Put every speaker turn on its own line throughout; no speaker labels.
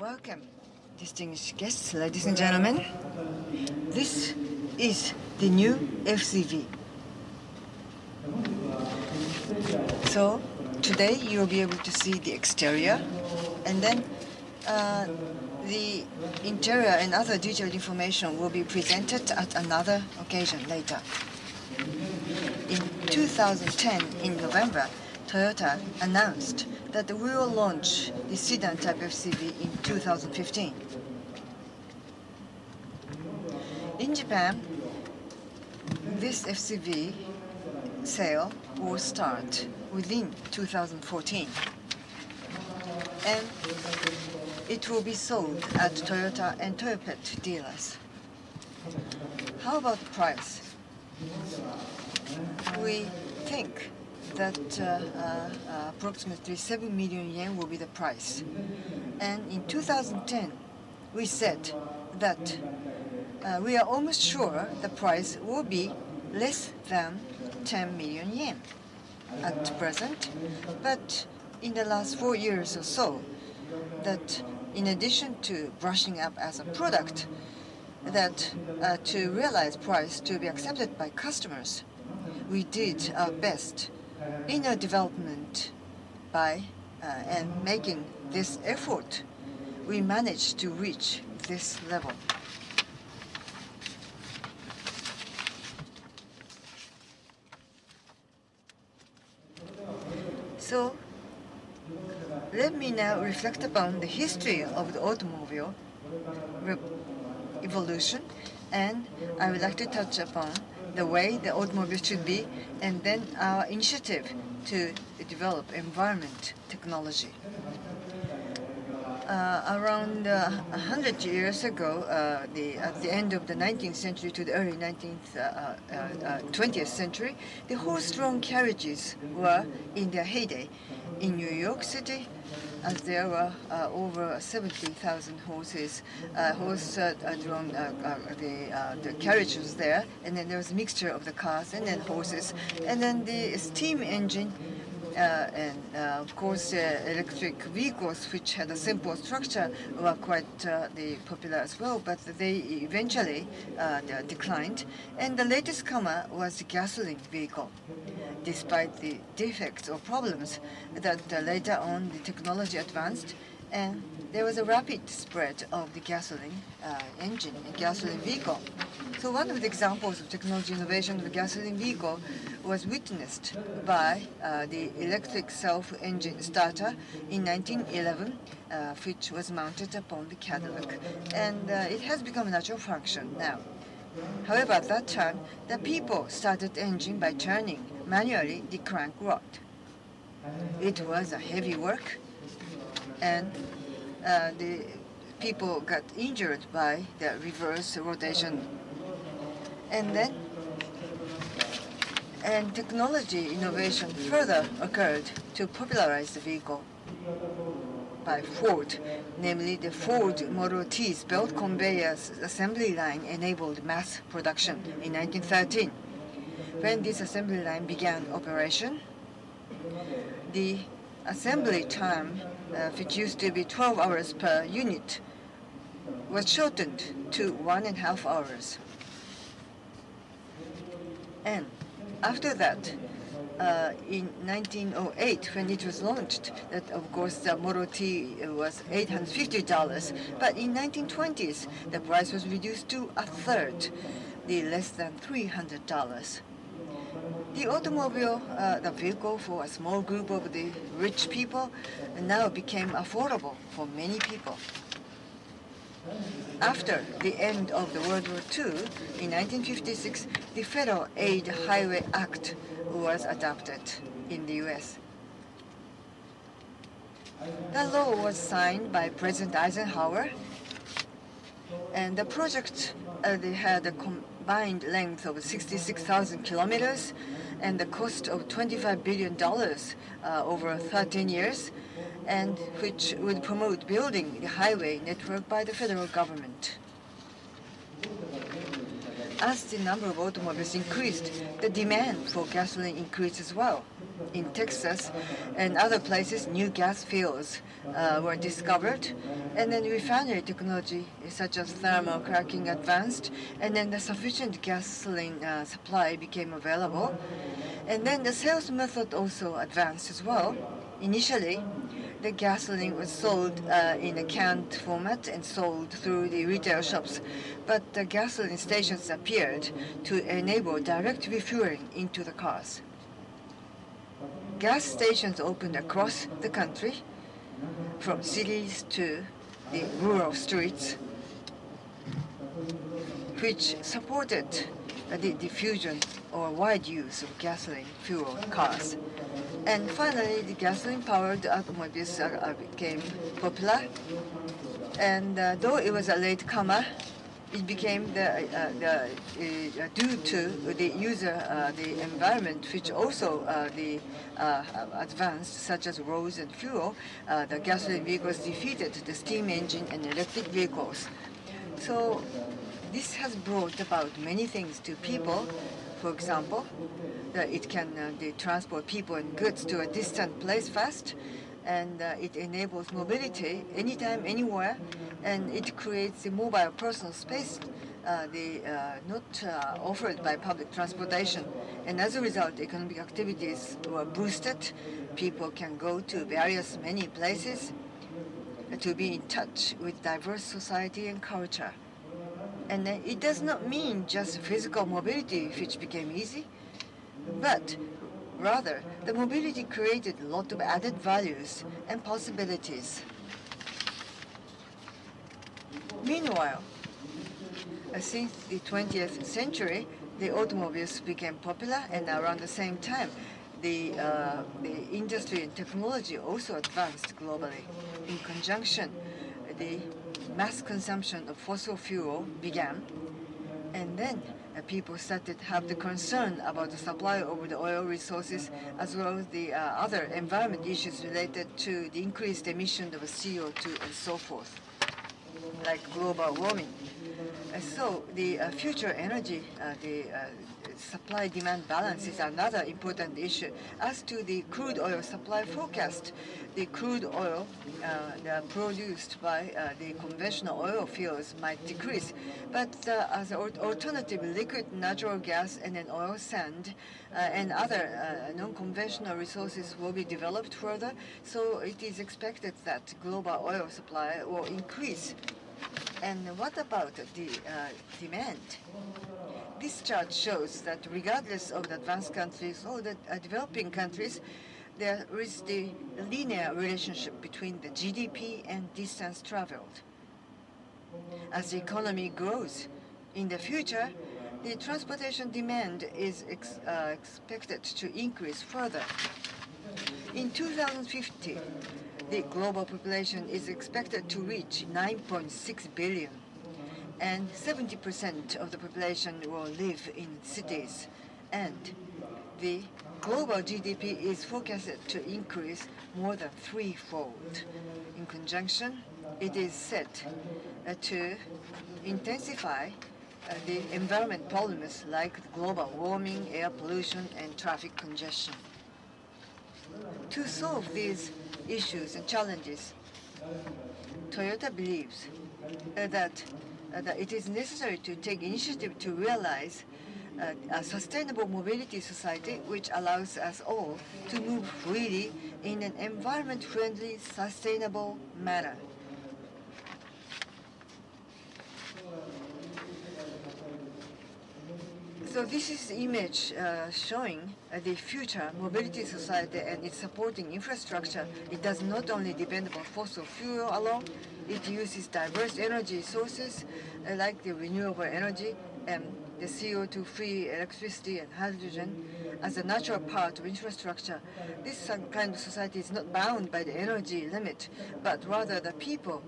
Welcome, distinguished guests, ladies and gentlemen. This is the new FCV. So today you'll be able to see the exterior, and then the interior and other detailed information will be presented at another occasion later. In 2010, in November, Toyota announced that we will launch the sedan type FCV in 2015. In Japan, this FCV sale will start within 2014, and it will be sold at Toyota and Toyopet dealers. How about the price? We think that approximately 7 million yen will be the price. And in 2010, we said that we are almost sure the price will be less than 10 million yen at present. But in the last 4 years or so, that in addition to brushing up as a product, that to realize price to be accepted by customers, we did our best in our development by and making this effort. We managed to reach this level. So let me now reflect upon the history of the automobile evolution, and I would like to touch upon the way the automobile should be, and then our initiative to develop environment technology. Around 100 years ago, at the end of the 19th century to the early 20th century, the horse-drawn carriages were in their heyday. In New York City, as there were over 70,000 horses, horse-drawn the carriage was there, and then there was a mixture of the cars and then horses, and then the steam engine, and of course electric vehicles, which had a simple structure, were quite popular as well, but they eventually declined. And the latest comer was the gasoline vehicle. Despite the defects or problems that later on the technology advanced, and there was a rapid spread of the gasoline engine and gasoline vehicle. So one of the examples of technology innovation of the gasoline vehicle was witnessed by the electric self-engine starter in 1911, which was mounted upon the Cadillac, and it has become a natural function now. However, at that time, the people started the engine by turning manually the crank rod. It was a heavy work, and the people got injured by the reverse rotation. And technology innovation further occurred to popularize the vehicle by Ford, namely the Ford Model T's belt conveyors assembly line enabled mass production in 1913. When this assembly line began operation, the assembly time, which used to be 12 hours per unit, was shortened to 1.5 hours. And after that, in 1908, when it was launched, that of course the Model T was $850, but in 1920s the price was reduced to a third, the less than $300. The automobile, the vehicle for a small group of the rich people, now became affordable for many people. After the end of the World War II, in 1956, the Federal Aid Highway Act was adopted in the U.S. The law was signed by President Eisenhower, and the project they had a combined length of 66,000 kilometers and the cost of $25 billion over 13 years, and which would promote building the highway network by the federal government. as the number of automobiles increased, the demand for gasoline increased as well. In Texas and other places, new gas fields were discovered, and then refinery technology such as thermal cracking advanced, and then the sufficient gasoline supply became available. And then the sales method also advanced as well. Initially, the gasoline was sold in a canned format and sold through the retail shops, but the gasoline stations appeared to enable direct refueling into the cars. Gas stations opened across the country, from cities to the rural streets, which supported the diffusion or wide use of gasoline-fueled cars. And finally, the gasoline-powered automobiles became popular. And though it was a late comer, it became due to the user, the environment, which also advanced, such as roads and fuel. The gasoline vehicles defeated the steam engine and electric vehicles. So this has brought about many things to people. For example, it can transport people and goods to a distant place fast, and it enables mobility anytime, anywhere, and it creates a mobile personal space not offered by public transportation. And as a result, economic activities were boosted. People can go to various many places to be in touch with diverse society and culture. And it does not mean just physical mobility which became easy, but rather the mobility created a lot of added values and possibilities. Meanwhile, since the 20th century, the automobiles became popular, and around the same time, the industry and technology also advanced globally. In conjunction, the mass consumption of fossil fuel began, and then people started to have the concern about the supply of the oil resources, as well as the other environment issues related to the increased emission of CO2 and so forth, like global warming. So the future energy, the supply-demand balance is another important issue. As to the crude oil supply forecast, the crude oil produced by the conventional oil fields might decrease, but as an alternative, liquid natural gas and then oil sand and other non-conventional resources will be developed further, so it is expected that global oil supply will increase. And what about the demand? This chart shows that regardless of the advanced countries or the developing countries, there is the linear relationship between the GDP and distance traveled. As the economy grows in the future, the transportation demand is expected to increase further. In 2050, the global population is expected to reach 9.6 billion, and 70% of the population will live in cities, and the global GDP is forecasted to increase more than threefold. In conjunction, it is set to intensify the environment problems like global warming, air pollution, and traffic congestion. To solve these issues and challenges, Toyota believes that it is necessary to take initiative to realize a sustainable mobility society which allows us all to move freely in an environment-friendly, sustainable manner. So this is the image showing the future mobility society and its supporting infrastructure. It does not only depend on fossil fuel alone, it uses diverse energy sources like the renewable energy and the CO2-free electricity and hydrogen as a natural part of infrastructure. This kind of society is not bound by the energy limit, but rather the people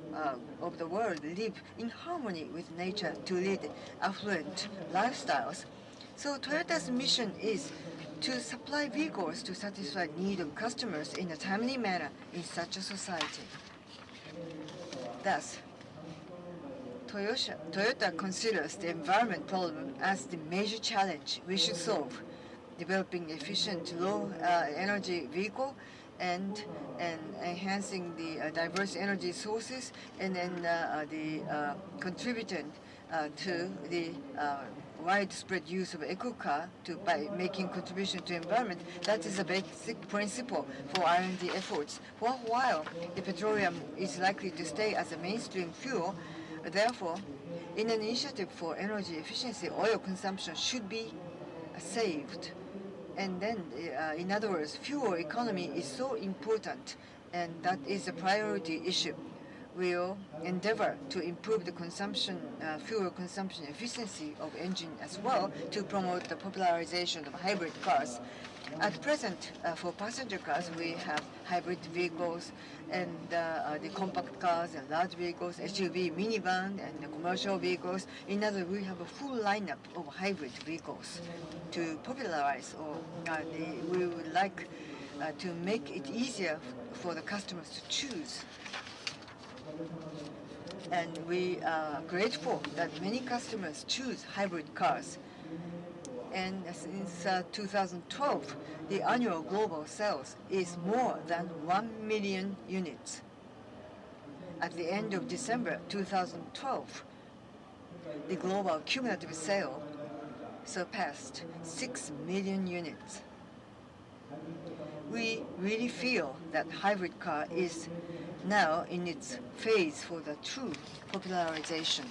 of the world live in harmony with nature to lead affluent lifestyles. So Toyota's mission is to supply vehicles to satisfy the need of customers in a timely manner in such a society. Thus, Toyota considers the environment problem as the major challenge we should solve, developing efficient low-energy vehicle and enhancing the diverse energy sources, and then contributing to the widespread use of eco car by making contribution to environment. That is a basic principle for R&D efforts. For a while, the petroleum is likely to stay as a mainstream fuel. Therefore, in an initiative for energy efficiency, oil consumption should be saved. And then, in other words, fuel economy is so important, and that is a priority issue. We'll endeavor to improve the fuel consumption efficiency of engine as well to promote the popularization of hybrid cars. At present, for passenger cars, we have hybrid vehicles and the compact cars and large vehicles, SUV, minivan, and the commercial vehicles. In other words, we have a full lineup of hybrid vehicles to popularize, or we would like to make it easier for the customers to choose. And we are grateful that many customers choose hybrid cars. And since 2012, the annual global sales is more than 1 million units. At the end of December 2012, the global cumulative sale surpassed 6 million units. We really feel that hybrid car is now in its phase for the true popularization.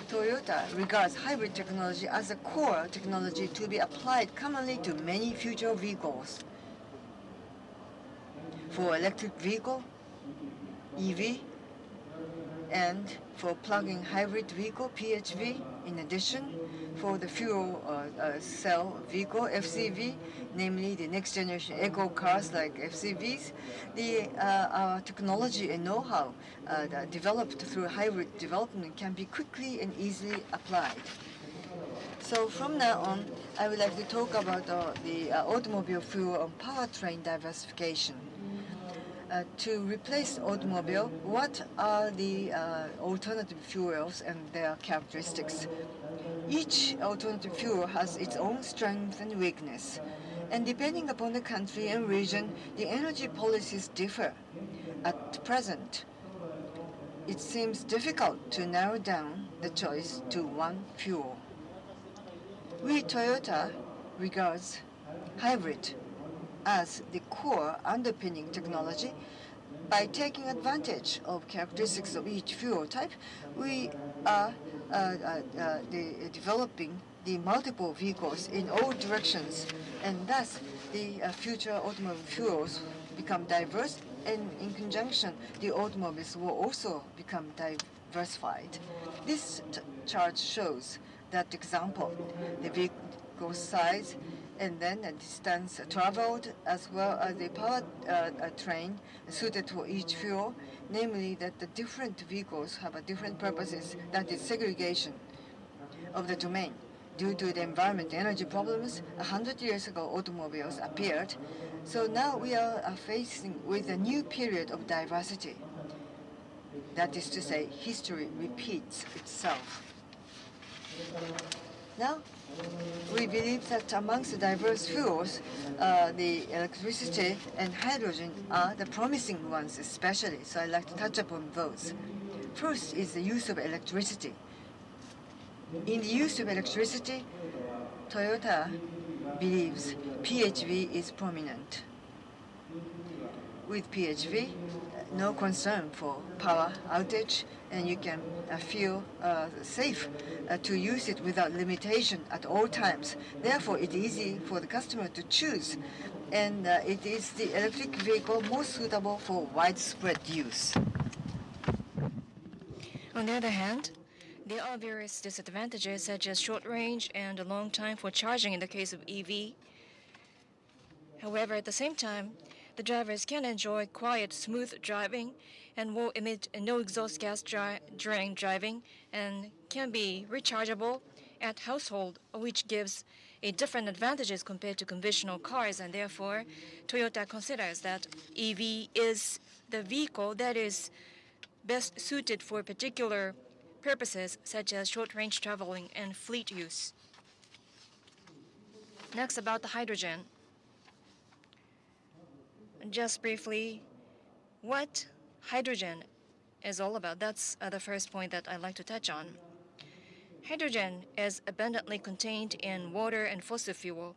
Toyota regards hybrid technology as a core technology to be applied commonly to many future vehicles. For electric vehicle, EV, and for plug-in hybrid vehicle, PHV, in addition, for the fuel cell vehicle, FCV, namely the next generation eco cars like FCVs, our technology and know-how developed through hybrid development can be quickly and easily applied. So from now on, I would like to talk about the automobile fuel and powertrain diversification. To replace automobile, what are the alternative fuels and their characteristics? Each alternative fuel has its own strength and weakness, and depending upon the country and region, the energy policies differ. At present, it seems difficult to narrow down the choice to one fuel. We Toyota regards hybrid as the core underpinning technology. By taking advantage of characteristics of each fuel type, we are developing the multiple vehicles in all directions, and thus the future automobile fuels become diverse, and in conjunction, the automobiles will also become diversified. This chart shows that example, the vehicle size, and then the distance traveled, as well as the powertrain suited for each fuel, namely that the different vehicles have different purposes, that is segregation of the domain. Due to the environment energy problems, 100 years ago automobiles appeared, so now we are facing with a new period of diversity. That is to say, history repeats itself. Now, we believe that amongst the diverse fuels, the electricity and hydrogen are the promising ones especially, so I'd like to touch upon those. First is the use of electricity. In the use of electricity, Toyota believes PHV is prominent. With PHV, no concern for power outage, and you can feel safe to use it without limitation at all times. Therefore, it's easy for the customer to choose, and it is the electric vehicle most suitable for widespread use.
On the other hand, there are various disadvantages such as short range and a long time for charging in the case of EV. However, at the same time, the drivers can enjoy quiet, smooth driving and will emit no exhaust gas during driving and can be rechargeable at household, which gives a different advantages compared to conventional cars, and therefore Toyota considers that EV is the vehicle that is best suited for particular purposes such as short-range traveling and fleet use. Next, about the hydrogen. Just briefly, what hydrogen is all about. That's the first point that I'd like to touch on. Hydrogen is abundantly contained in water and fossil fuel.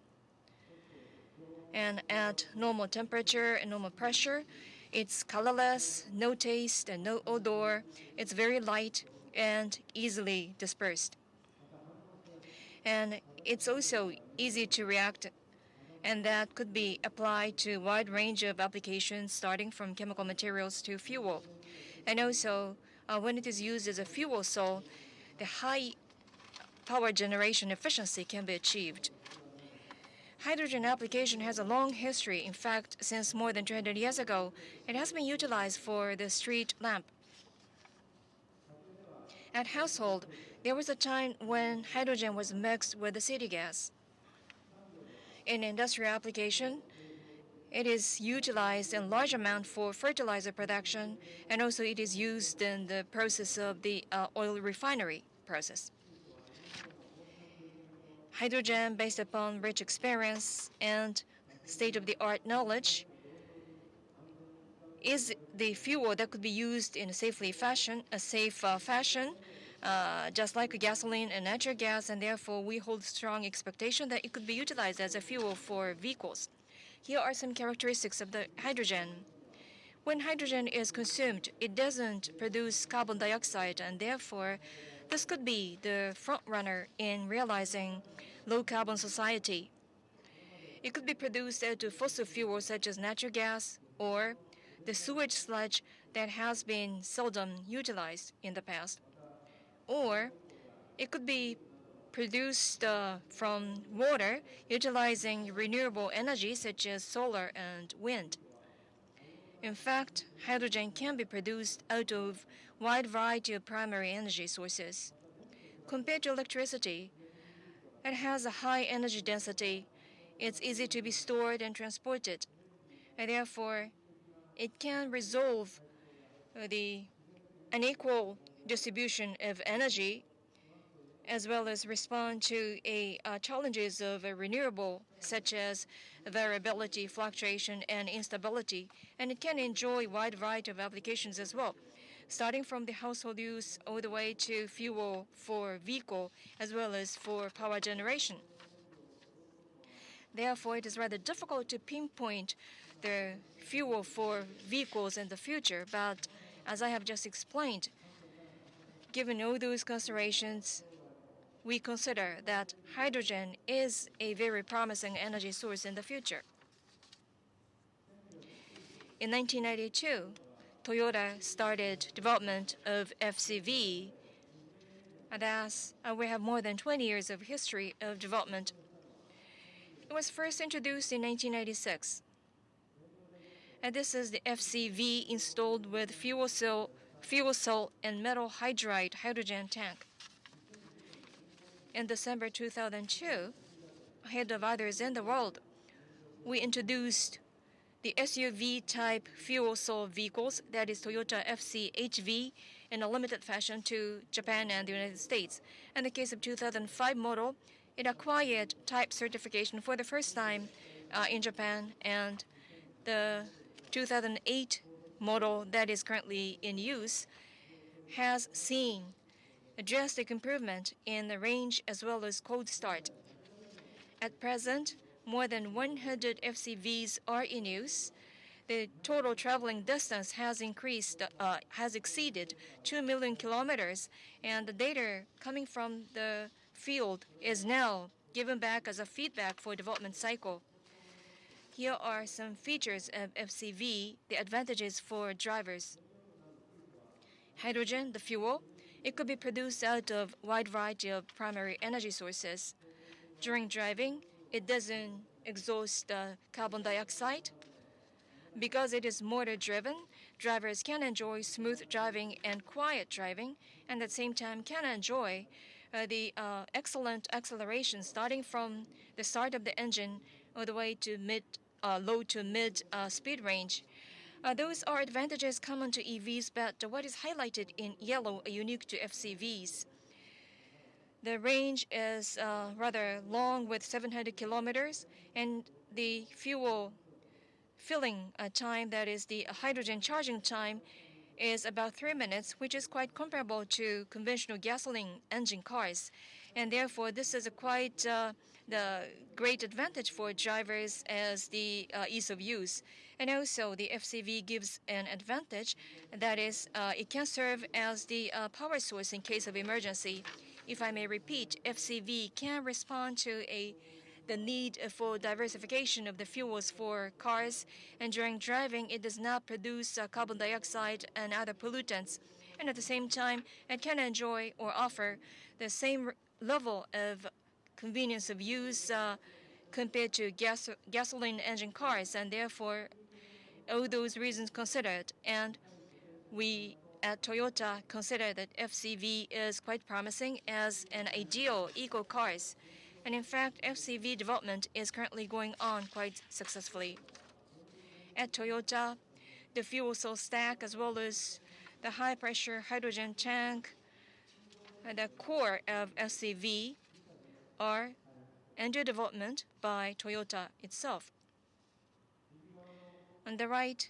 And at normal temperature and normal pressure, it's colorless, no taste, and no odor. It's very light and easily dispersed. And it's also easy to react, and that could be applied to a wide range of applications starting from chemical materials to fuel. And also, when it is used as a fuel cell, the high power generation efficiency can be achieved. Hydrogen application has a long history. In fact, since more than 200 years ago, it has been utilized for the street lamp. At household, there was a time when hydrogen was mixed with the city gas. In industrial application, it is utilized in large amount for fertilizer production, and also it is used in the process of the oil refinery process. Hydrogen, based upon rich experience and state-of-the-art knowledge, is the fuel that could be used in a safe fashion, just like gasoline and natural gas, and therefore we hold strong expectation that it could be utilized as a fuel for vehicles. Here are some characteristics of the hydrogen. When hydrogen is consumed, it doesn't produce carbon dioxide, and therefore this could be the front runner in realizing low-carbon society. It could be produced out of fossil fuels such as natural gas or the sewage sludge that has been seldom utilized in the past. Or it could be produced from water utilizing renewable energy such as solar and wind. In fact, hydrogen can be produced out of a wide variety of primary energy sources. Compared to electricity, it has a high energy density. It's easy to be stored and transported, and therefore it can resolve the unequal distribution of energy as well as respond to challenges of renewable such as variability, fluctuation, and instability. And it can enjoy a wide variety of applications as well, starting from the household use all the way to fuel for vehicle as well as for power generation. Therefore, it is rather difficult to pinpoint the fuel for vehicles in the future, but as I have just explained, given all those considerations, we consider that hydrogen is a very promising energy source in the future. In 1992, Toyota started development of FCV, and thus we have more than 20 years of history of development. It was first introduced in 1996, and this is the FCV installed with fuel cell and metal hydride hydrogen tank. In December 2002, ahead of others in the world, we introduced the SUV type fuel cell vehicles, that is Toyota FCHV, in a limited fashion to Japan and the United States. In the case of 2005 model, it acquired type certification for the first time in Japan, and the 2008 model that is currently in use has seen a drastic improvement in the range as well as cold start. At present, more than 100 FCVs are in use. The total traveling distance has exceeded 2 million kilometers, and the data coming from the field is now given back as a feedback for development cycle. Here are some features of FCV, the advantages for drivers. Hydrogen, the fuel, it could be produced out of a wide variety of primary energy sources. During driving, it doesn't exhaust carbon dioxide. Because it is motor-driven, drivers can enjoy smooth driving and quiet driving, and at the same time can enjoy the excellent acceleration starting from the start of the engine all the way to low to mid speed range. Those are advantages common to EVs, but what is highlighted in yellow are unique to FCVs. The range is rather long with 700 kilometers, and the fuel filling time, that is the hydrogen charging time, is about 3 minutes, which is quite comparable to conventional gasoline engine cars. And therefore, this is a quite the great advantage for drivers as the ease of use. And also, the FCV gives an advantage, that is, it can serve as the power source in case of emergency. If I may repeat, FCV can respond to the need for diversification of the fuels for cars, and during driving, it does not produce carbon dioxide and other pollutants. And at the same time, it can enjoy or offer the same level of convenience of use compared to gasoline engine cars, and therefore, all those reasons considered, and we at Toyota consider that FCV is quite promising as an ideal eco-cars. And in fact, FCV development is currently going on quite successfully. At Toyota, the fuel cell stack as well as the high-pressure hydrogen tank, the core of FCV, are under development by Toyota itself. On the right,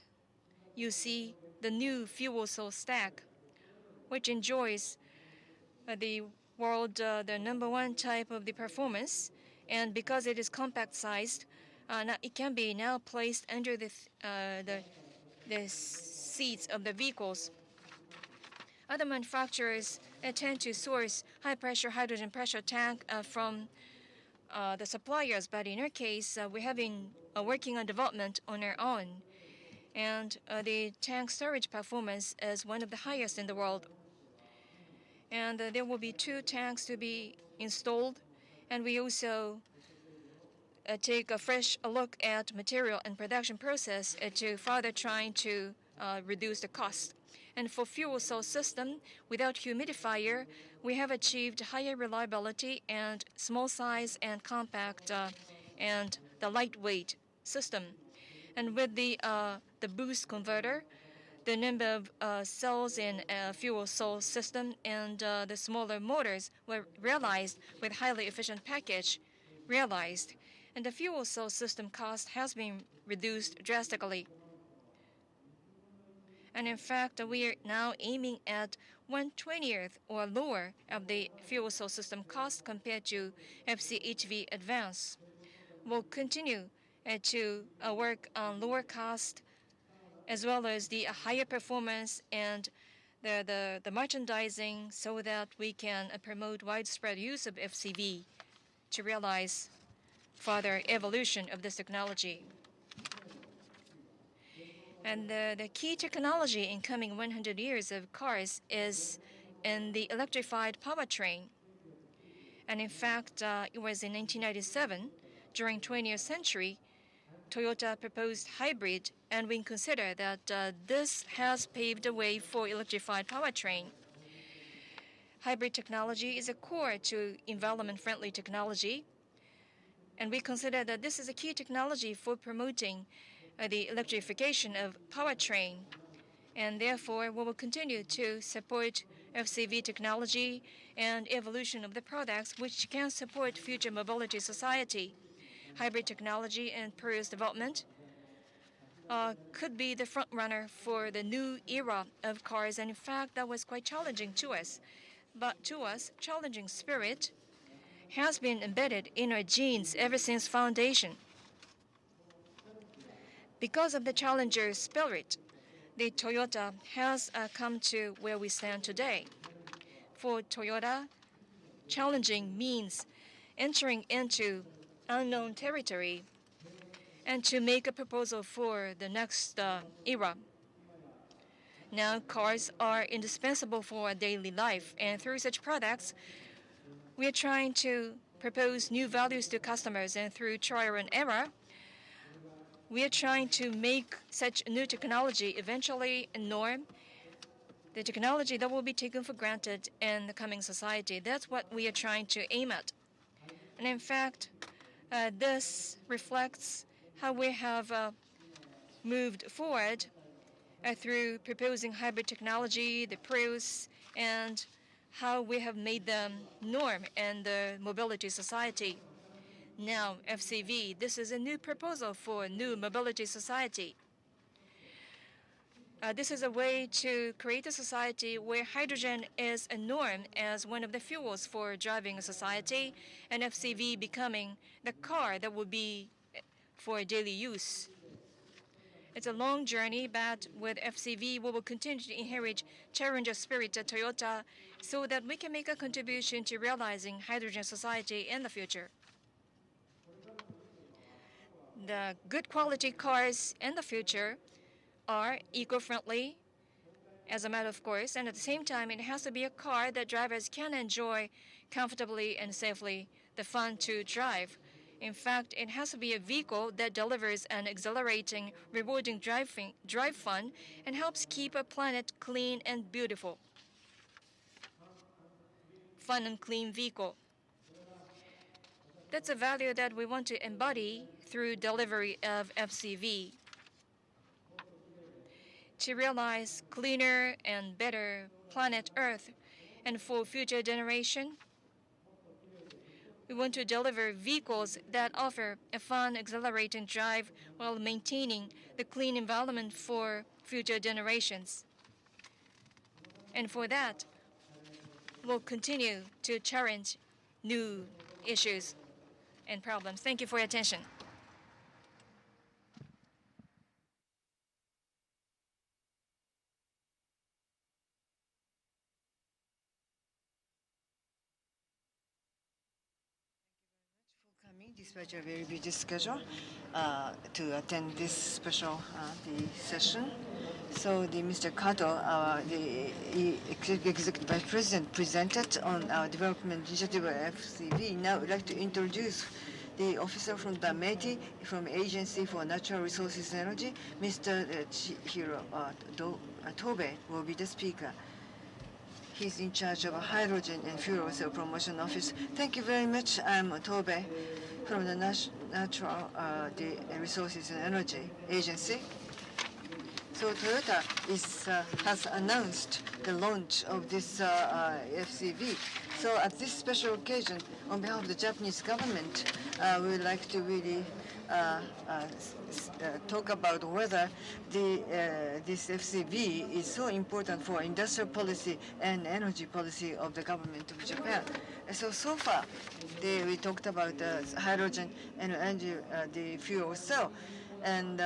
you see the new fuel cell stack, which enjoys the world the number one type of the performance, and because it is compact sized, it can be now placed under the seats of the vehicles. Other manufacturers tend to source high pressure hydrogen pressure tank from the suppliers, but in our case, we have been working on development on our own, and the tank storage performance is one of the highest in the world. And there will be 2 tanks to be installed, and we also take a fresh look at material and production process to further trying to reduce the cost. And for fuel cell system, without humidifier, we have achieved higher reliability and small size and compact and the lightweight system. And with the boost converter, the number of cells in a fuel cell system and the smaller motors were realized with highly efficient package realized. And the fuel cell system cost has been reduced drastically. And in fact, we are now aiming at 1/20th or lower of the fuel cell system cost compared to FCHV Advance. We'll continue to work on lower cost as well as the higher performance and the merchandising so that we can promote widespread use of FCV to realize further evolution of this technology. And the key technology in coming 100 years of cars is in the electrified powertrain. And in fact, it was in 1997, during 20th century, Toyota proposed hybrid, and we consider that this has paved the way for electrified powertrain. Hybrid technology is a core to environment-friendly technology, and we consider that this is a key technology for promoting the electrification of powertrain, and therefore we will continue to support FCV technology and evolution of the products which can support future mobility society. Hybrid technology and Peru's development could be the front runner for the new era of cars, and in fact that was quite challenging to us. But to us, challenging spirit has been embedded in our genes ever since foundation. Because of the challenger spirit, the Toyota has come to where we stand today. For Toyota, challenging means entering into unknown territory and to make a proposal for the next era. Now, cars are indispensable for our daily life, and through such products, we are trying to propose new values to customers, and through trial and error, we are trying to make such new technology eventually a norm, the technology that will be taken for granted in the coming society. That's what we are trying to aim at. And in fact, this reflects how we have moved forward through proposing hybrid technology, the Prius, and how we have made them norm in the mobility society. Now, FCV, this is a new proposal for a new mobility society. This is a way to create a society where hydrogen is a norm as one of the fuels for driving a society, and FCV becoming the car that will be for daily use. It's a long journey, but with FCV, we will continue to inherit challenger spirit at Toyota so that we can make a contribution to realizing hydrogen society in the future. The good quality cars in the future are eco-friendly, as a matter of course, and at the same time, it has to be a car that drivers can enjoy comfortably and safely, the fun to drive. In fact, it has to be a vehicle that delivers an exhilarating, rewarding drive fun and helps keep a planet clean and beautiful. Fun and clean vehicle. That's a value that we want to embody through delivery of FCV. To realize cleaner and better planet Earth and for future generation, we want to deliver vehicles that offer a fun, exhilarating drive while maintaining the clean environment for future generations. And for that, we'll continue to challenge new issues and problems. Thank you for your attention.
Coming despite your very busy schedule to attend this special the session. So the Mr. Kato, the Executive Vice President, presented on our development initiative of FCV. Now I'd like to introduce the officer from the METI, from Agency for Natural Resources and Energy, Mr. Chihiro Tobe will be the speaker. He's in charge of a hydrogen and fuel cell promotion office. Thank you very much. I'm Tobe from the Natural Resources and Energy Agency. So Toyota has announced the launch of this FCV. So at this special occasion, on behalf of the Japanese government, we would like to really talk about whether this FCV is so important for industrial policy and energy policy of the government of Japan. So far, we talked about hydrogen and energy, the fuel cell. And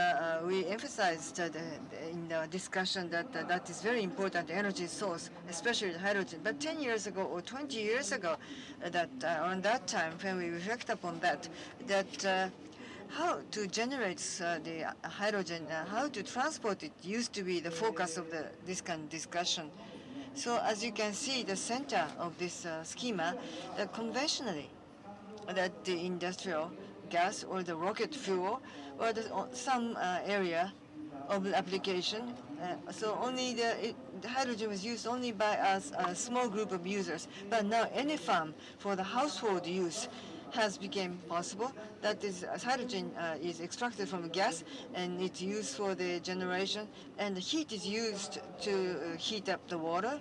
we emphasized in the discussion that that is very important energy source, especially hydrogen. But 10 years ago or 20 years ago, that on that time when we reflect upon that, how to generate the hydrogen, how to transport it used to be the focus of this kind of discussion. So as you can see, the center of this schema, conventionally, that the industrial gas or the rocket fuel or some area of the application. So only the hydrogen was used only by a small group of users. But now any farm for the household use has become possible. That is, hydrogen is extracted from gas and it's used for the generation, and the heat is used to heat up the water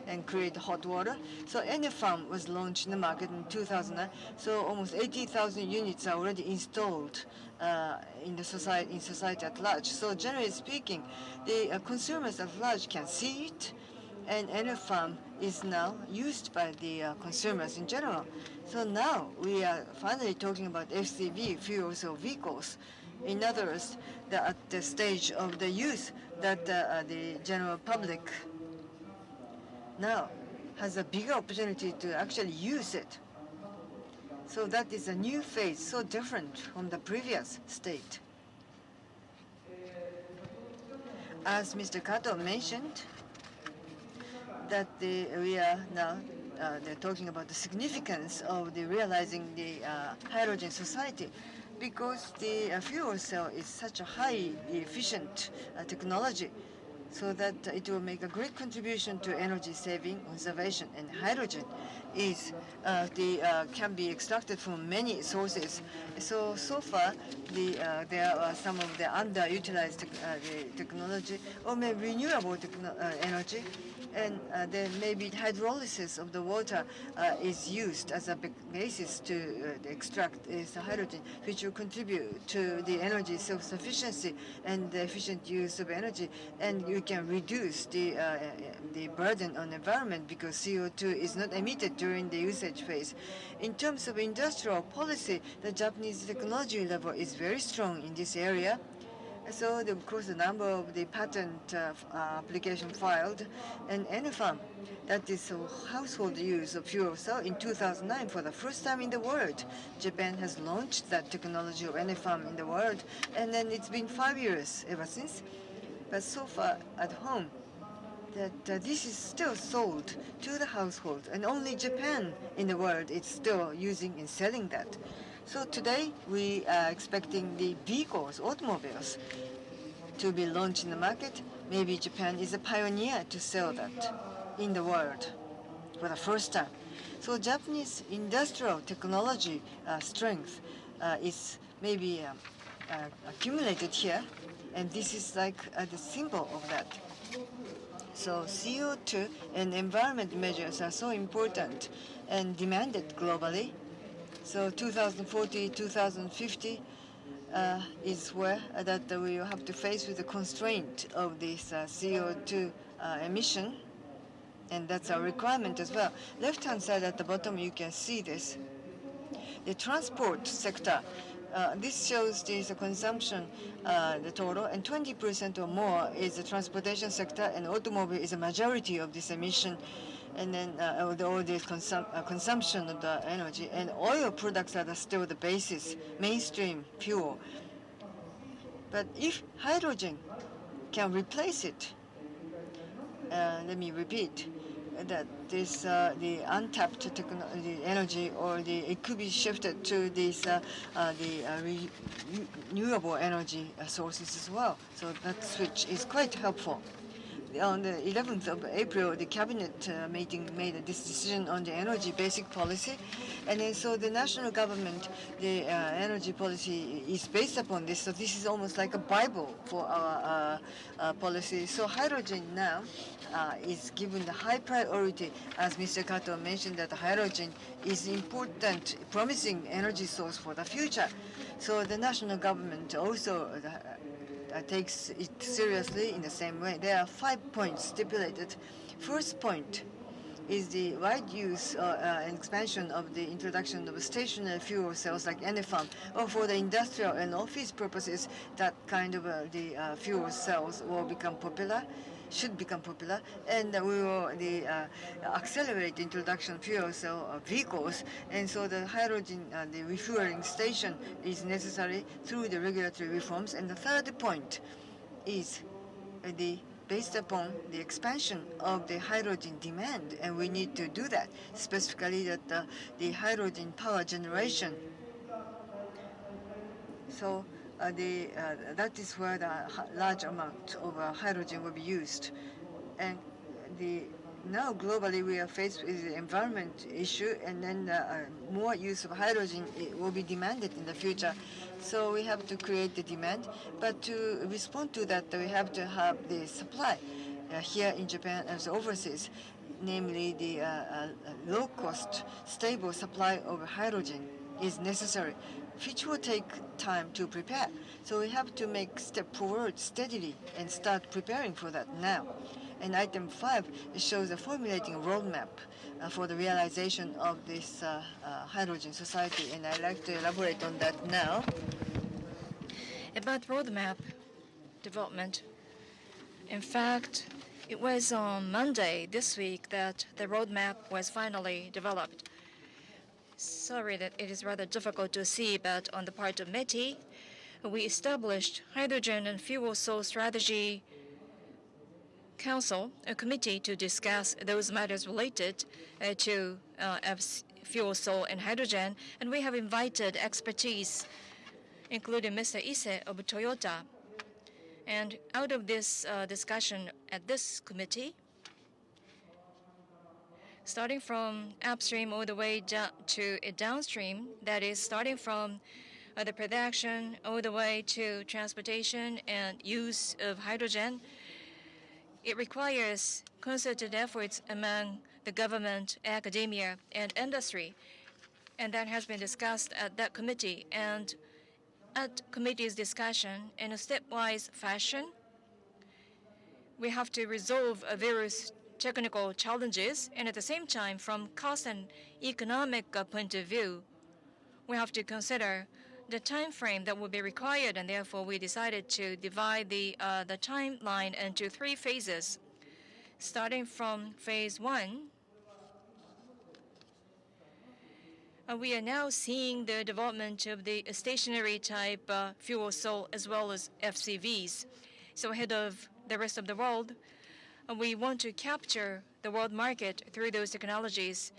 and create hot water. So Farm was launched in the market in 2009. So almost 80,000 units are already installed in society at large. So generally speaking, the consumers at large can see it, and Farm is now used by the consumers in general. So now we are finally talking about FCV, fuel cell vehicles. In other words, at the stage of the use that the general public now has a bigger opportunity to actually use it. So that is a new phase, so different from the previous state. As Mr. Kato mentioned, that we are now they're talking about the significance of the realizing the hydrogen society, because the fuel cell is such a high efficient technology. so that it will make a great contribution to energy saving, conservation, and hydrogen is can be extracted from many sources. So far, there are some of the underutilized the technology or maybe renewable energy, and then maybe hydrolysis of the water is used as a basis to extract this hydrogen, which will contribute to the energy self-sufficiency and the efficient use of energy, and you can reduce the burden on the environment because CO2 is not emitted during the usage phase. In terms of industrial policy, the Japanese technology level is very strong in this area. So, of course, the number of the patent application filed and NFAM, that is household use of fuel cell in 2009 for the first time in the world. Japan has launched that technology of NFAM in the world, and then it's been 5 years ever since. But so far at home, that this is still sold to the household, and only Japan in the world is still using and selling that. So today we are expecting the vehicles, automobiles, to be launched in the market. Maybe Japan is a pioneer to sell that in the world for the first time. So Japanese industrial technology strength is maybe accumulated here, and this is like the symbol of that. So CO2 and environment measures are so important and demanded globally. So 2040, 2050 is where that we will have to face with the constraint of this CO2 emission, and that's a requirement as well. Left-hand side at the bottom, you can see this. The transport sector, this shows this consumption, the total, and 20% or more is the transportation sector, and automobile is a majority of this emission. And then all this consumption of the energy, and oil products are still the basis, mainstream fuel. But if hydrogen can replace it, let me repeat, that this the untapped the energy, or it could be shifted to this renewable energy sources as well. So that switch is quite helpful. On the 11th of April, the cabinet meeting made this decision on the energy basic policy, and then so the national government, the energy policy is based upon this. So this is almost like a Bible for our policy. So hydrogen now is given the high priority, as Mr. Kato mentioned, that hydrogen is important, promising energy source for the future. So the national government also takes it seriously in the same way. There are 5 points stipulated. First point is the wide use and expansion of the introduction of stationary fuel cells like NFAM, or for the industrial and office purposes, that kind of the fuel cells will become popular, should become popular, and we will accelerate the introduction of fuel cell vehicles, and so the hydrogen the refueling station is necessary through the regulatory reforms. And the third point is based upon the expansion of the hydrogen demand, and we need to do that, specifically that the hydrogen power generation. So that is where the large amount of hydrogen will be used. And now globally we are faced with the environment issue, and then more use of hydrogen will be demanded in the future. So we have to create the demand, but to respond to that, we have to have the supply here in Japan as overseas, namely the low-cost, stable supply of hydrogen is necessary, which will take time to prepare. So we have to make step forward steadily and start preparing for that now. And item 5 shows a formulating roadmap for the realization of this hydrogen society, and I'd like to elaborate on that now.
About roadmap development, in fact, it was on Monday this week that the roadmap was finally developed. Sorry that it is rather difficult to see, but on the part of METI, we established Hydrogen and Fuel Cell Strategy Council, a committee to discuss those matters related to fuel cell and hydrogen, and we have invited expertise, including Mr. Ise of Toyota. And out of this discussion at this committee, starting from upstream all the way down to a downstream, that is starting from the production all the way to transportation and use of hydrogen, it requires concerted efforts among the government, academia, and industry. And that has been discussed at that committee. And at committee's discussion, in a stepwise fashion, we have to resolve various technical challenges, and at the same time, from cost and economic point of view, we have to consider the time frame that will be required, and therefore we decided to divide the timeline into 3 phases. Starting from phase 1, we are now seeing the development of the stationary type fuel cell as well as FCVs. So ahead of the rest of the world, we want to capture the world market through those technologies.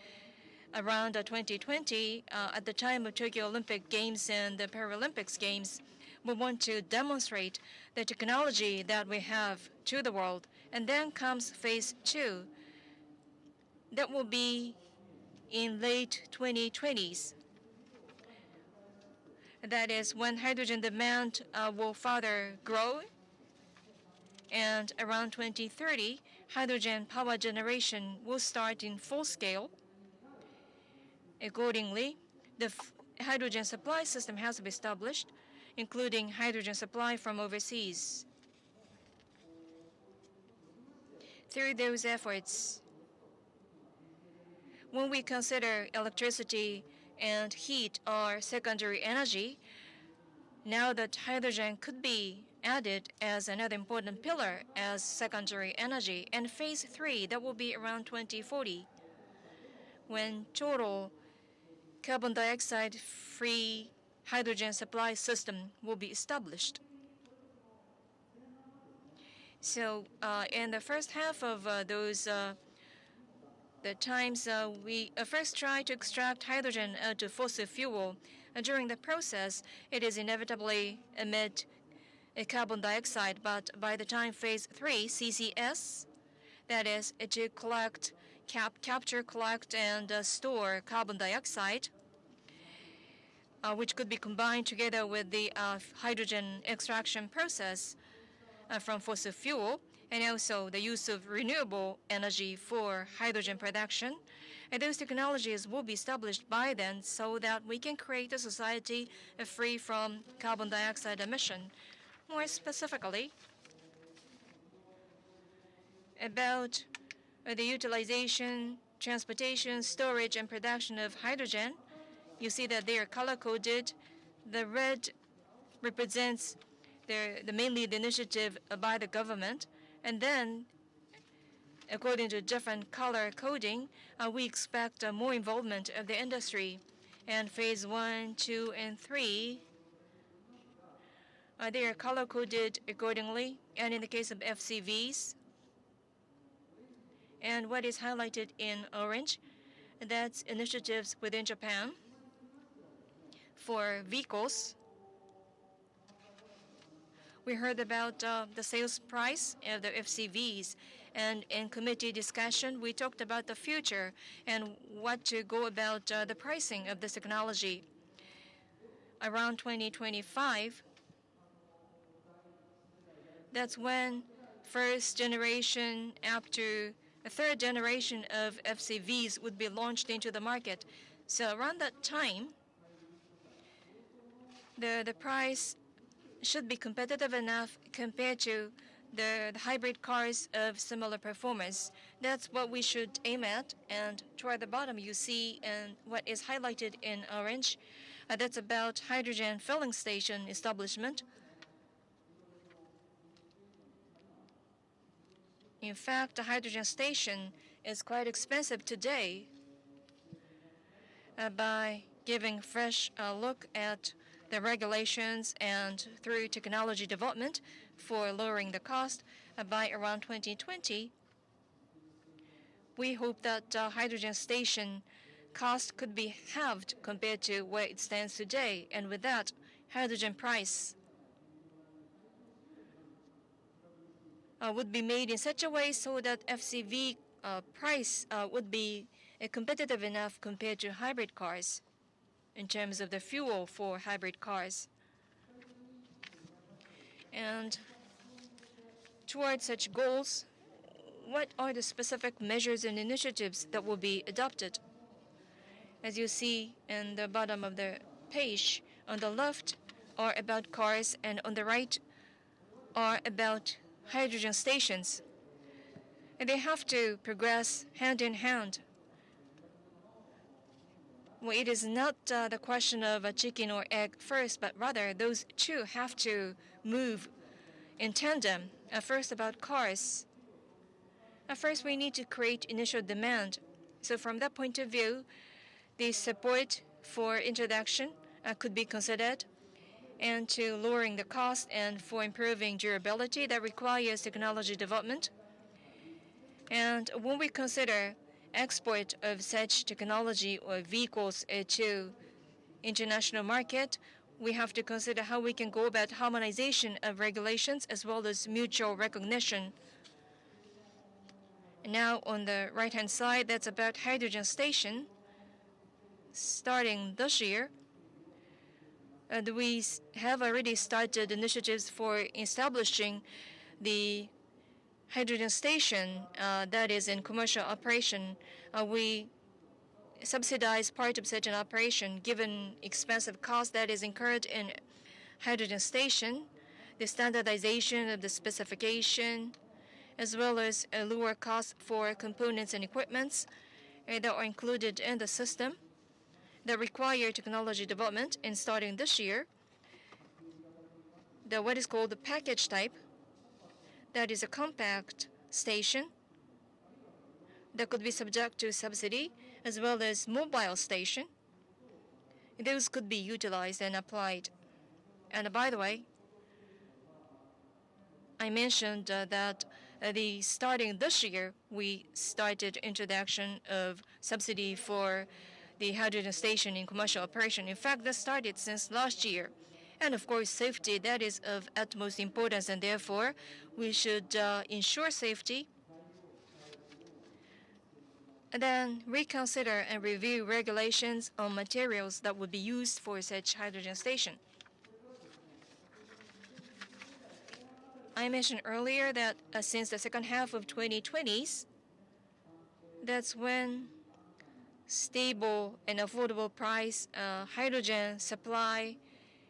Around 2020, at the time of Tokyo Olympic Games and the Paralympics Games, we want to demonstrate the technology that we have to the world. And then comes phase 2. That will be in late 2020s. That is when hydrogen demand will further grow. And around 2030, hydrogen power generation will start in full scale. Accordingly, the hydrogen supply system has to be established, including hydrogen supply from overseas. Through those efforts, when we consider electricity and heat are secondary energy, now that hydrogen could be added as another important pillar as secondary energy. And phase 3, that will be around 2040, when total carbon dioxide-free hydrogen supply system will be established. So in the first half of the times, we first try to extract hydrogen out of fossil fuel. During the process, it is inevitably emit a carbon dioxide, but by the time phase 3, CCS, that is to collect, capture, collect, and store carbon dioxide, which could be combined together with the hydrogen extraction process from fossil fuel, and also the use of renewable energy for hydrogen production. And those technologies will be established by then so that we can create a society free from carbon dioxide emission. More specifically, about the utilization, transportation, storage, and production of hydrogen, you see that they are color-coded. The red represents mainly the initiative by the government. And then, according to different color coding, we expect more involvement of the industry. And phase 1, 2, and 3, they are color-coded accordingly. And in the case of FCVs, and what is highlighted in orange, that's initiatives within Japan. For vehicles, we heard about the sales price of the FCVs, and in committee discussion, we talked about the future and what to go about the pricing of this technology. Around 2025, that's when first generation up to a third generation of FCVs would be launched into the market. So around that time, the price should be competitive enough compared to the hybrid cars of similar performance. That's what we should aim at. And toward the bottom, you see what is highlighted in orange. That's about hydrogen filling station establishment. In fact, the hydrogen station is quite expensive today. By giving fresh look at the regulations and through technology development for lowering the cost, by around 2020, we hope that hydrogen station cost could be halved compared to where it stands today. And with that, hydrogen price would be made in such a way so that FCV price would be competitive enough compared to hybrid cars in terms of the fuel for hybrid cars. And towards such goals, what are the specific measures and initiatives that will be adopted? As you see in the bottom of the page, on the left are about cars, and on the right are about hydrogen stations. And they have to progress hand in hand. Well, it is not the question of a chicken or egg first, but rather those two have to move in tandem. First, about cars. First, we need to create initial demand. So from that point of view, the support for introduction could be considered, and to lowering the cost and for improving durability that requires technology development. And when we consider export of such technology or vehicles to international market, we have to consider how we can go about harmonization of regulations as well as mutual recognition. Now on the right-hand side, that's about hydrogen station. Starting this year, we have already started initiatives for establishing the hydrogen station that is in commercial operation. We subsidize part of such an operation given expensive cost that is incurred in hydrogen station, the standardization of the specification, as well as a lower cost for components and equipments that are included in the system that require technology development. And starting this year, what is called the package type, that is a compact station that could be subject to subsidy, as well as mobile station. Those could be utilized and applied. And by the way, I mentioned that starting this year, we started introduction of subsidy for the hydrogen station in commercial operation. In fact, that started since last year. And of course, safety, that is of utmost importance, and therefore, we should ensure safety. And then reconsider and review regulations on materials that would be used for such hydrogen station. I mentioned earlier that since the second half of 2020s, that's when stable and affordable price hydrogen supply,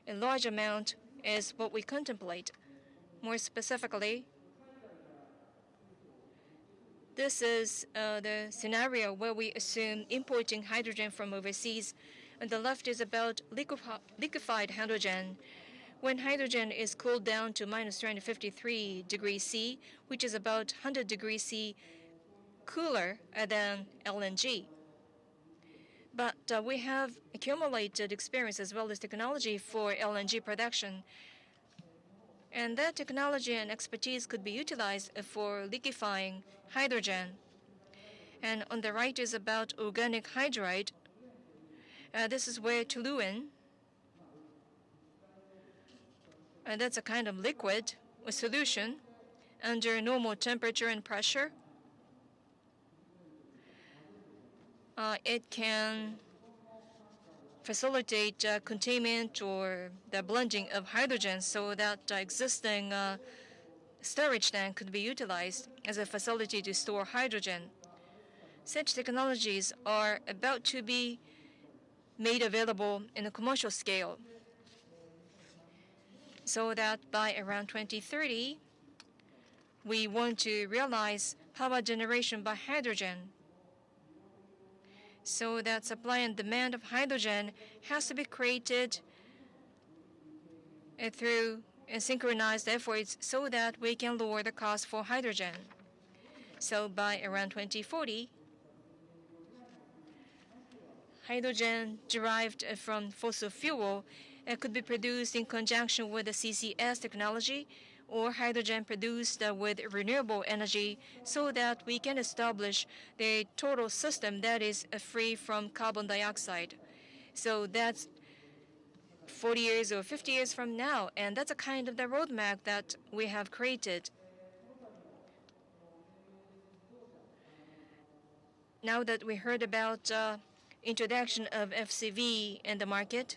a large amount, is what we contemplate. More specifically, this is the scenario where we assume importing hydrogen from overseas. And the left is about liquefied hydrogen. When hydrogen is cooled down to minus 253 degrees C, which is about 100 degrees C cooler than LNG. But we have accumulated experience as well as technology for LNG production. And that technology and expertise could be utilized for liquefying hydrogen. And on the right is about organic hydride. This is where toluene, that's a kind of liquid or solution under normal temperature and pressure. It can facilitate containment or the blending of hydrogen so that existing storage tank could be utilized as a facility to store hydrogen. Such technologies are about to be made available in a commercial scale, so that by around 2030, we want to realize power generation by hydrogen, so that supply and demand of hydrogen has to be created through synchronized efforts so that we can lower the cost for hydrogen. So by around 2040, hydrogen derived from fossil fuel could be produced in conjunction with the CCS technology, or hydrogen produced with renewable energy, so that we can establish the total system that is free from carbon dioxide. So that's 40 years or 50 years from now, and that's a kind of the roadmap that we have created. Now that we heard about introduction of FCV in the market,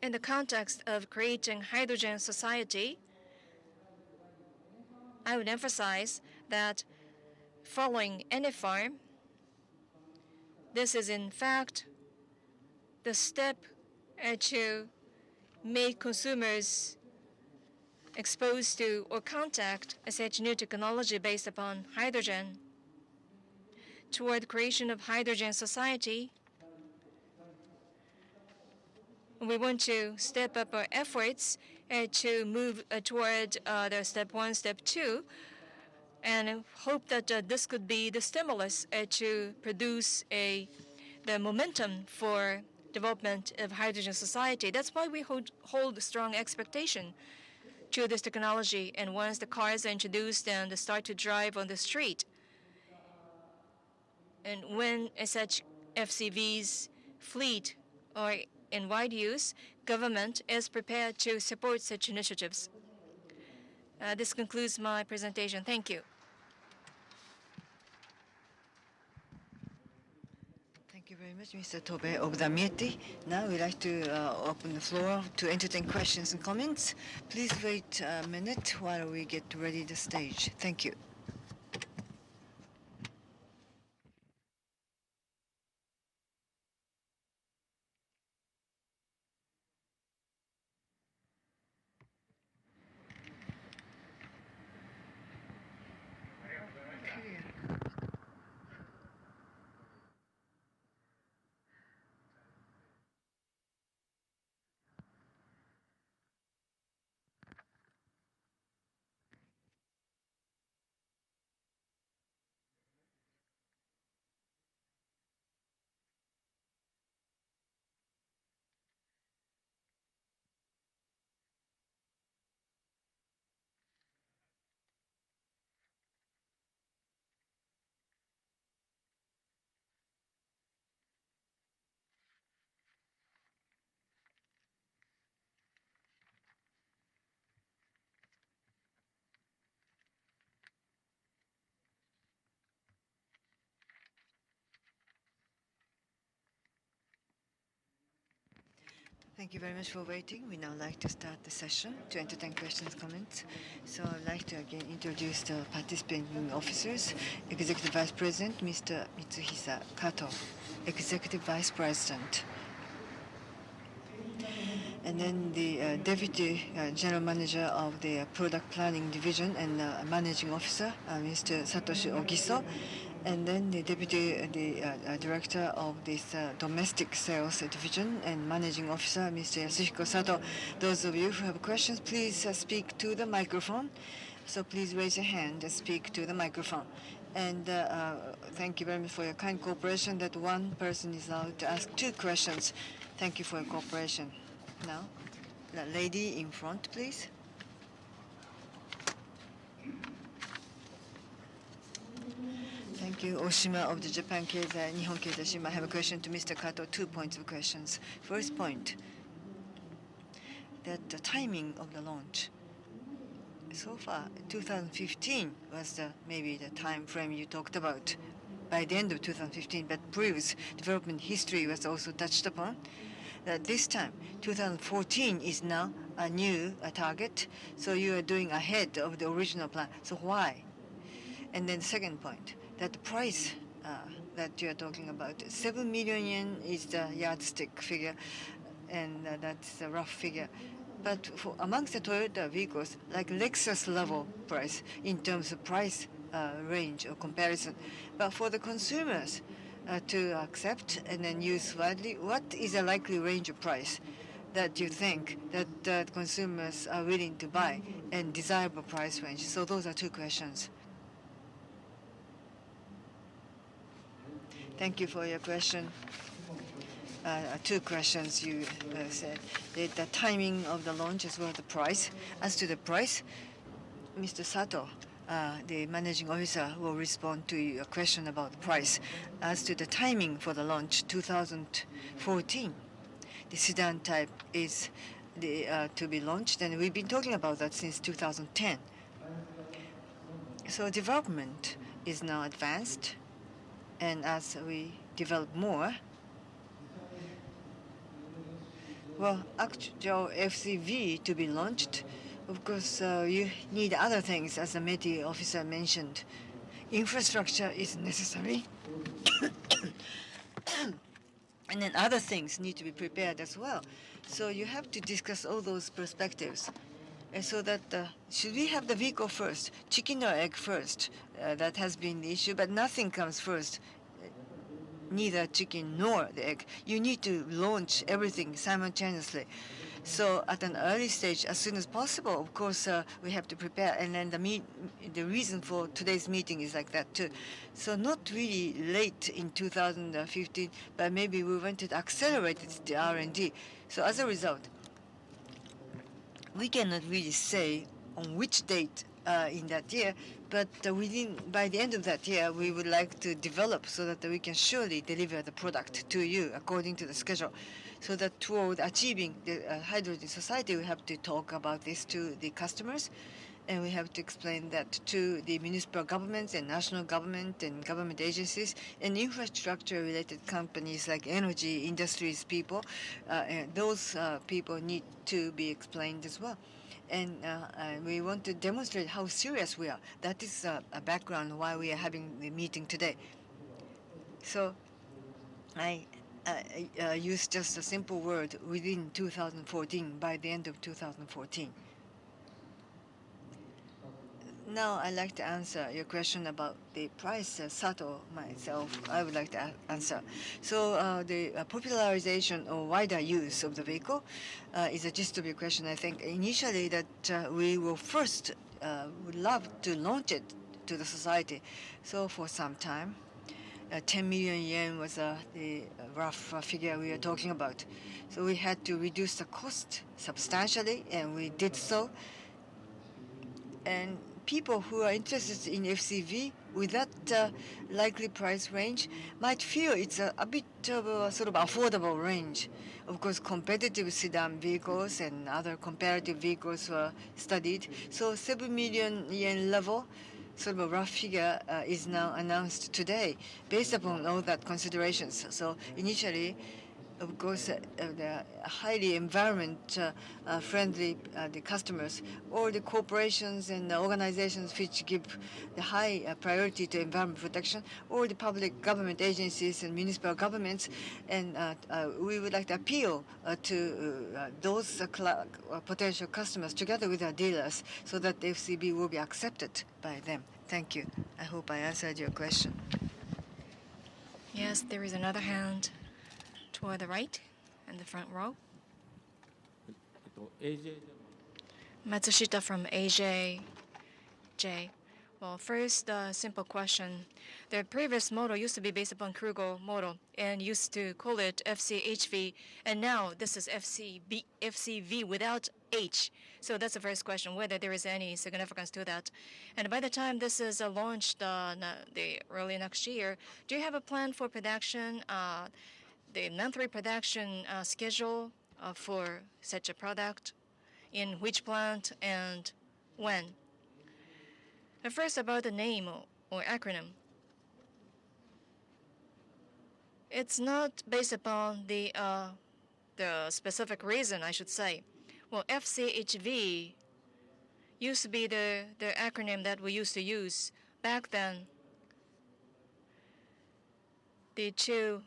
in the context of creating hydrogen society, I would emphasize that following any farm, this is in fact the step to make consumers exposed to or contact such new technology based upon hydrogen. Toward the creation of hydrogen society, we want to step up our efforts to move toward the step 1, step 2, and hope that this could be the stimulus to produce the momentum for development of hydrogen society. That's why we hold strong expectation to this technology. And once the cars are introduced and start to drive on the street, and when such FCVs fleet are in wide use, government is prepared to support such initiatives. This concludes my presentation. Thank you.
Thank you very much, Mr. Tobe of the Mieti. Now we'd like to open the floor to entertain questions and comments. Please wait a minute while we get ready the stage. Thank you. Thank you very much for waiting. We now like to start the session to entertain questions and comments. So I'd like to again introduce the participating officers. Executive Vice President, Mr. Mitsuhisa Kato, Executive Vice President. And then the Deputy General Manager of the Product Planning Division and Managing Officer, Mr. Satoshi Ogiso. And then the Deputy Director of this Domestic Sales Division and Managing Officer, Mr. Yasuhiko Sato. Those of you who have questions, please speak to the microphone. So please raise your hand and speak to the microphone. And thank you very much for your kind cooperation that one person is allowed to ask 2 questions. Thank you for your cooperation. Now, the lady in front, please. Thank you. Oshima of the Japan Keizai, Nihon Keizai Shimbun. I have a question to Mr. Kato. 2 points of questions. First point, that the timing of the launch. So far, 2015 was maybe the time frame you talked about by the end of 2015, but previous development history was also touched upon. That this time, 2014 is now a new target, so you are doing ahead of the original plan. So why? And then second point, that the price that you are talking about, 7 million yen is the yardstick figure, and that's a rough figure. But for amongst the Toyota vehicles, like Lexus level price in terms of price range or comparison, but for the consumers to accept and then use widely, what is a likely range of price that you think that consumers are willing to buy and desirable price range? So those are 2 questions. Thank you for your question. 2 questions you said. The timing of the launch as well as the price. As to the price, Mr. Sato, the managing officer, will respond to your question about the price. As to the timing for the launch, 2014, the sedan type is to be launched, and we've been talking about that since 2010. So development is now advanced, and as we develop more, well, actual FCV to be launched, of course, you need other things, as the METI officer mentioned. Infrastructure is necessary, and then other things need to be prepared as well. So you have to discuss all those perspectives. And so that should we have the vehicle first, chicken or egg first? That has been the issue, but nothing comes first, neither chicken nor the egg. You need to launch everything simultaneously. So at an early stage, as soon as possible, of course, we have to prepare. And then the reason for today's meeting is like that too. So not really late in 2015, but maybe we wanted to accelerate the R&D. So as a result, we cannot really say on which date in that year, but by the end of that year, we would like to develop so that we can surely deliver the product to you according to the schedule. So that toward achieving the hydrogen society, we have to talk about this to the customers, and we have to explain that to the municipal governments and national government and government agencies and infrastructure-related companies like energy industries people. And those people need to be explained as well. And we want to demonstrate how serious we are. That is a background why we are having the meeting today. So I use just a simple word, within 2014, by the end of 2014. Now I'd like to answer your question about the price. Sato, myself, I would like to answer. So the popularization or wider use of the vehicle is a gist of your question. I think initially that we will first would love to launch it to the society. So for some time, 10 million yen was the rough figure we are talking about. So we had to reduce the cost substantially, and we did so. And people who are interested in FCV with that likely price range might feel it's a bit of a sort of affordable range. Of course, competitive sedan vehicles and other comparative vehicles were studied. So 7 million yen level, sort of a rough figure, is now announced today based upon all that considerations. So initially, of course, the highly environment friendly the customers or the corporations and the organizations which give the high priority to environment protection, or the public government agencies and municipal governments. And we would like to appeal to those potential customers together with our dealers so that the FCB will be accepted by them. Thank you. I hope I answered your question.
Yes, there is another hand toward the right in the front row. Matsushita from AJ. Well, first, a simple question. The previous model used to be based upon Kruger model and used to call it FCHV, and now this is FCV without H. So that's the first question, whether there is any significance to that. And by the time this is launched the early next year, do you have a plan for production, the monthly production schedule for such a product, in which plant and when? And first, about the name or acronym. It's not based upon the specific reason, I should say. Well, FCHV used to be the acronym that we used to use back then. The two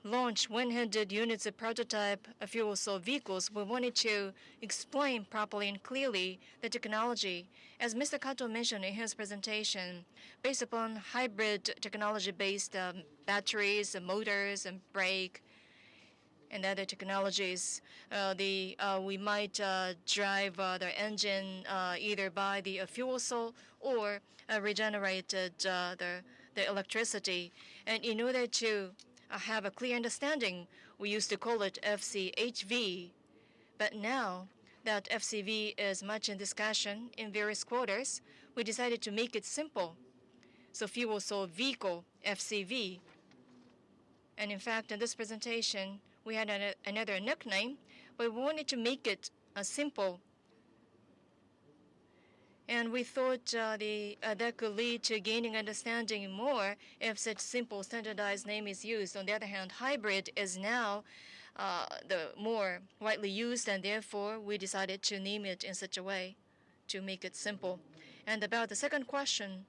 launch 100 units of prototype fuel cell vehicles, we wanted to explain properly and clearly the technology. As Mr. Kato mentioned in his presentation, based upon hybrid technology-based batteries, motors, and brake, and other technologies, we might drive the engine either by the fuel cell or regenerated the electricity. And in order to have a clear understanding, we used to call it FCHV. But now that FCV is much in discussion in various quarters, we decided to make it simple. So fuel cell vehicle, FCV. And in fact, in this presentation, we had another nickname, but we wanted to make it simple. And we thought that could lead to gaining understanding more if such simple standardized name is used. On the other hand, hybrid is now the more widely used, and therefore we decided to name it in such a way to make it simple. And about the second question,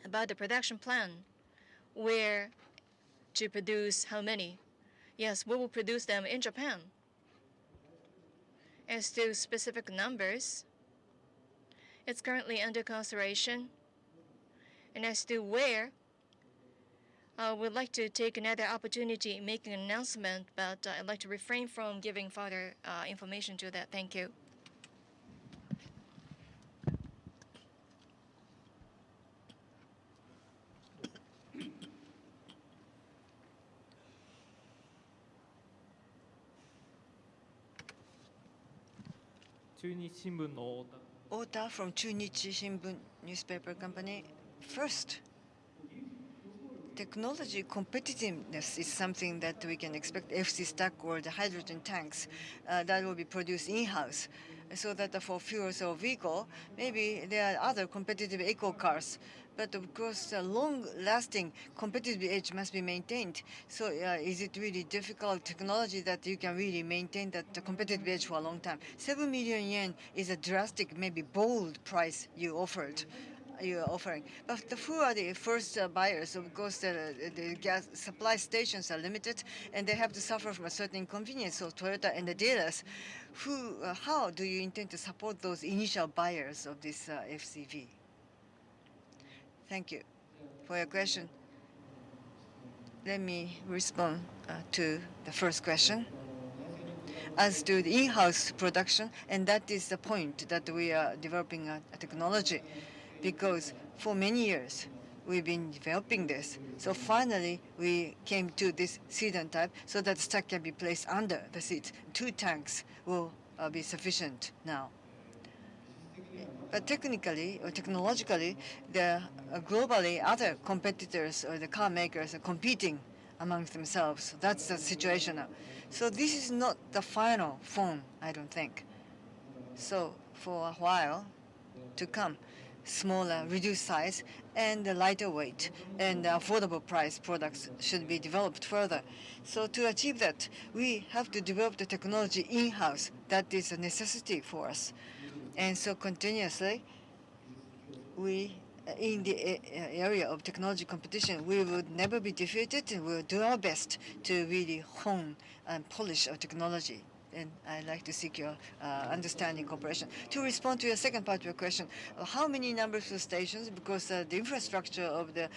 about the production plan, where to produce how many? Yes, we will produce them in Japan. As to specific numbers, it's currently under consideration. And as to where, we'd like to take another opportunity in making an announcement, but I'd like to refrain from giving further information to that. Thank you.
Ota from Chunichi Shimbun newspaper company. First, technology competitiveness is something that we can expect. FC stack or the hydrogen tanks that will be produced in-house, so that for fuel cell vehicle, maybe there are other competitive eco cars. But of course, a long-lasting competitive edge must be maintained. So is it really difficult technology that you can really maintain that competitive edge for a long time? 7 million yen is a drastic, maybe bold price you are offering. But who are the first buyers? Of course, the gas supply stations are limited, and they have to suffer from a certain inconvenience. So Toyota and the dealers, how do you intend to support those initial buyers of this FCV? Thank you for your question. Let me respond to the first question. As to the in-house production, and that is the point that we are developing a technology, because for many years we've been developing this. So finally we came to this sedan type so that the stack can be placed under the seat. 2 tanks will be sufficient now. But technically or technologically, globally other competitors or the car makers are competing amongst themselves. That's the situation now. So this is not the final form, I don't think. So for a while to come, smaller, reduced size, and lighter weight and affordable price products should be developed further. So to achieve that, we have to develop the technology in-house. That is a necessity for us. And so continuously, we, in the area of technology competition, we would never be defeated, and we'll do our best to really hone and polish our technology. And I'd like to seek your understanding, cooperation. To respond to your second part of your question, how many numbers of stations? Because the infrastructure of the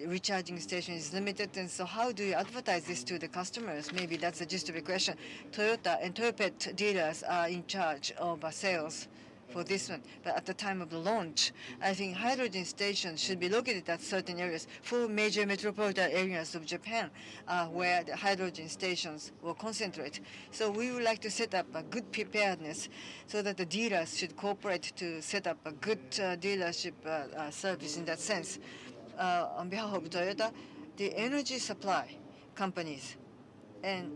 recharging station is limited, and so how do you advertise this to the customers? Maybe that's the gist of your question. Toyota and Toyopet dealers are in charge of sales for this one. But at the time of the launch, I think hydrogen stations should be located at certain areas for major metropolitan areas of Japan, where the hydrogen stations will concentrate. So we would like to set up a good preparedness so that the dealers should cooperate to set up a good dealership service in that sense. On behalf of Toyota, the energy supply companies and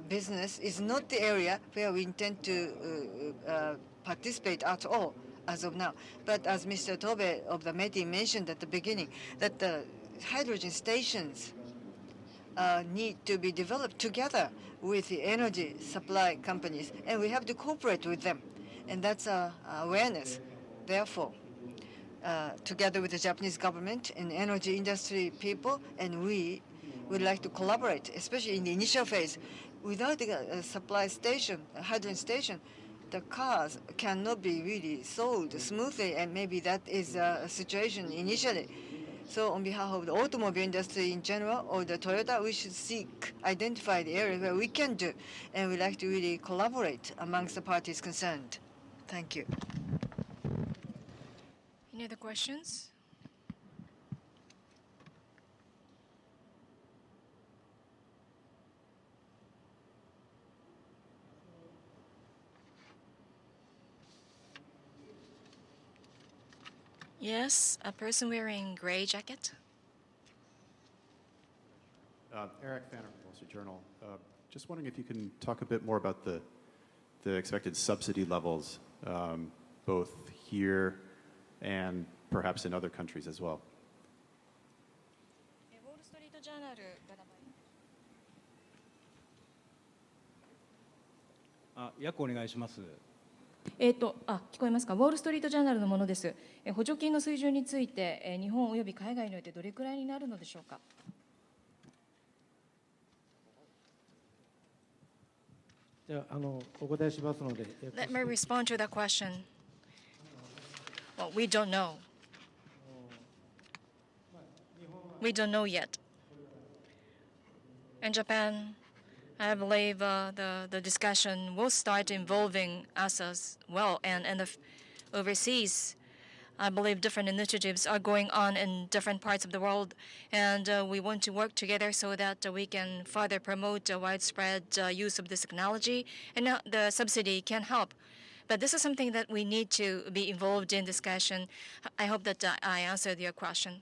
business is not the area where we intend to participate at all as of now. But as Mr. Tobe of the METI mentioned at the beginning, that the hydrogen stations need to be developed together with the energy supply companies, and we have to cooperate with them. And that's awareness. Therefore, together with the Japanese government and energy industry people, and we would like to collaborate, especially in the initial phase. Without the supply station, hydrogen station, the cars cannot be really sold smoothly, and maybe that is a situation initially. So on behalf of the automobile industry in general, or the Toyota, we should identify the areas where we can do, and we'd like to really collaborate amongst the parties concerned. Thank you.
Any other questions? Yes, a person wearing gray jacket.
Eric Fanner from Wall Street Journal. Just wondering if you can talk a bit more about the expected subsidy levels both here and perhaps in other countries as well.
ウォール・ストリート・ジャーナルが名前。
訳お願いします。
聞こえますか。ウォール・ストリート・ジャーナルのものです。補助金の水準について、日本および海外においてどれくらいになるのでしょうか。
じゃあ、お答えしますので。
Let me respond to that question. Well, we don't know. We don't know yet. In Japan, I believe the discussion will start involving us as well. And in the overseas, I believe different initiatives are going on in different parts of the world. And we want to work together so that we can further promote widespread use of this technology. And the subsidy can help. But this is something that we need to be involved in discussion. I hope that I answered your question.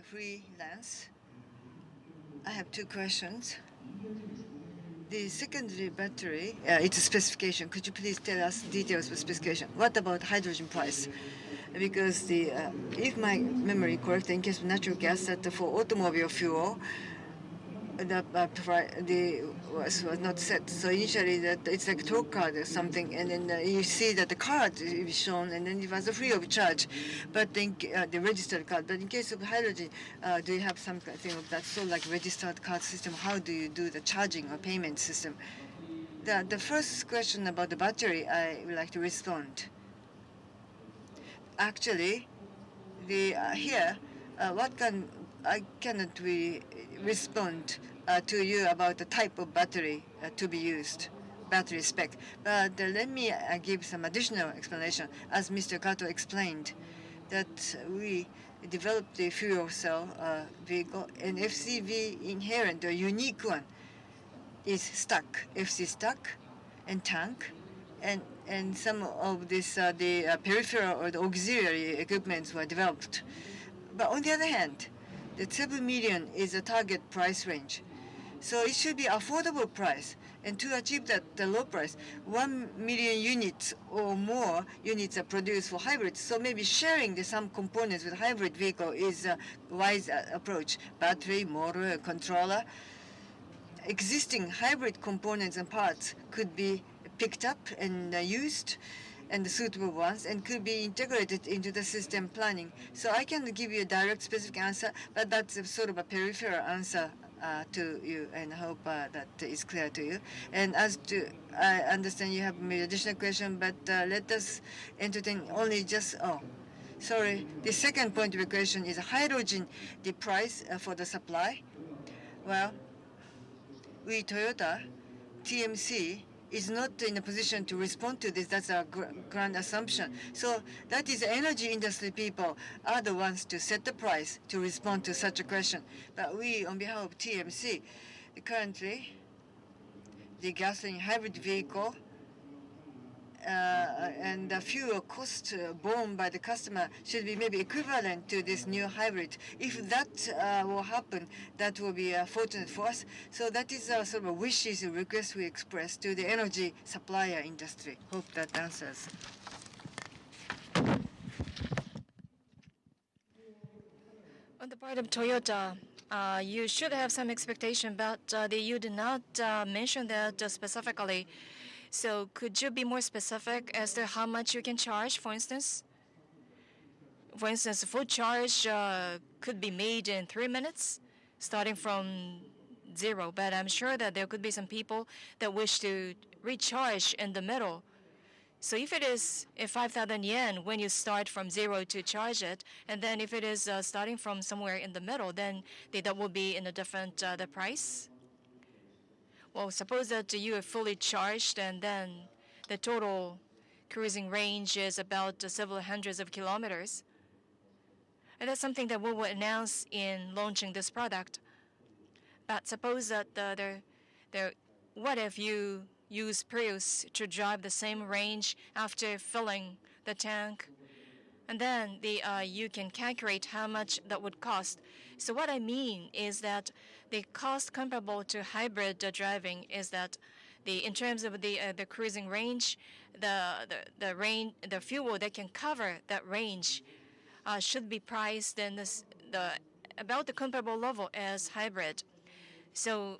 Freelance. I have two questions. The secondary battery, its specification. Could you please tell us details of specification? What about hydrogen price? Because if my memory correct, in case of natural gas, that for automobile fuel, the was not set. So initially that it's like a toll card or something, and then you see that the card is shown, and then it was free of charge, but then the registered card. But in case of hydrogen, do you have something of that sort, like registered card system? How do you do the charging or payment system? The first question about the battery, I would like to respond. Actually, here, I cannot really respond to you about the type of battery to be used, battery spec. But let me give some additional explanation. As Mr. Kato explained, that we developed the fuel cell vehicle, and FCV inherent or unique one is stack, FC stack, and tank, and some of this the peripheral or the auxiliary equipments were developed. But on the other hand, the 7 million is a target price range. So it should be affordable price. And to achieve that the low price, 1 million units or more units are produced for hybrids. So maybe sharing some components with hybrid vehicle is a wise approach. Battery, motor, controller. Existing hybrid components and parts could be picked up and used, and the suitable ones, and could be integrated into the system planning. So I can give you a direct specific answer, but that's a sort of a peripheral answer to you, and I hope that is clear to you. And as to, I understand you have made additional question, but let us entertain only just, sorry. The second point of your question is hydrogen, the price for the supply. Well, we Toyota, TMC, is not in a position to respond to this. That's a grand assumption. So that is energy industry people are the ones to set the price to respond to such a question. But we, on behalf of TMC, currently, the gasoline hybrid vehicle and the fuel cost borne by the customer should be maybe equivalent to this new hybrid. If that will happen, that will be fortunate for us. So that is a sort of a wishes and request we express to the energy supplier industry. Hope that answers.
On the part of Toyota, you should have some expectation, but you did not mention that specifically. So could you be more specific as to how much you can charge, for instance? For instance, full charge could be made in 3 minutes, starting from 0. But I'm sure that there could be some people that wish to recharge in the middle. So if it is 5,000 yen when you start from 0 to charge it, and then if it is starting from somewhere in the middle, then that will be in a different the price. Well, suppose that you are fully charged, and then the total cruising range is about several hundreds of kilometers. And that's something that we will announce in launching this product. But suppose that what if you use Prius to drive the same range after filling the tank? And then you can calculate how much that would cost. So what I mean is that the cost comparable to hybrid driving is that in terms of the cruising range, the fuel that can cover that range should be priced in about the comparable level as hybrid. So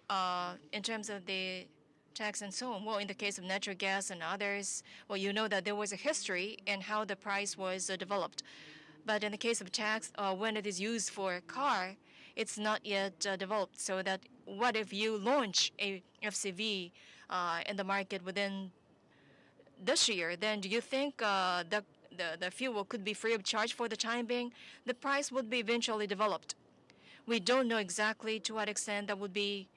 in terms of the tax and so on, well, in the case of natural gas and others, well, you know that there was a history in how the price was developed. But in the case of tax, when it is used for a car, it's not yet developed. So that what if you launch a FCV in the market within this year? Then do you think the fuel could be free of charge for the time being? The price would be eventually developed. We don't know exactly to what extent that would be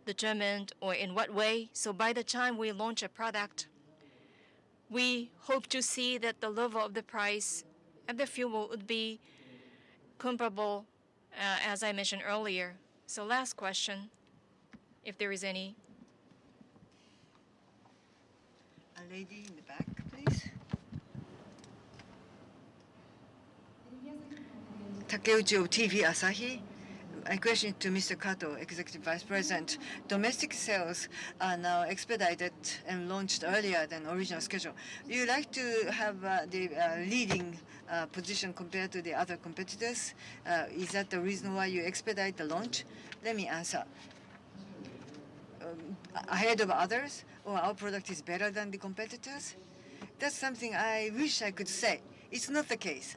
determined or in what way. So by the time we launch a product, we hope to see that the level of the price of the fuel would be comparable, as I mentioned earlier. So last question, if there is any.
A lady in the back, please. Takeuchi of TV Asahi. My question to Mr. Kato, Executive Vice President. Domestic sales are now expedited and launched earlier than original schedule. You like to have the leading position compared to the other competitors? Is that the reason why you expedite the launch? Let me answer. Ahead of others, or our product is better than the competitors? That's something I wish I could say. It's not the case.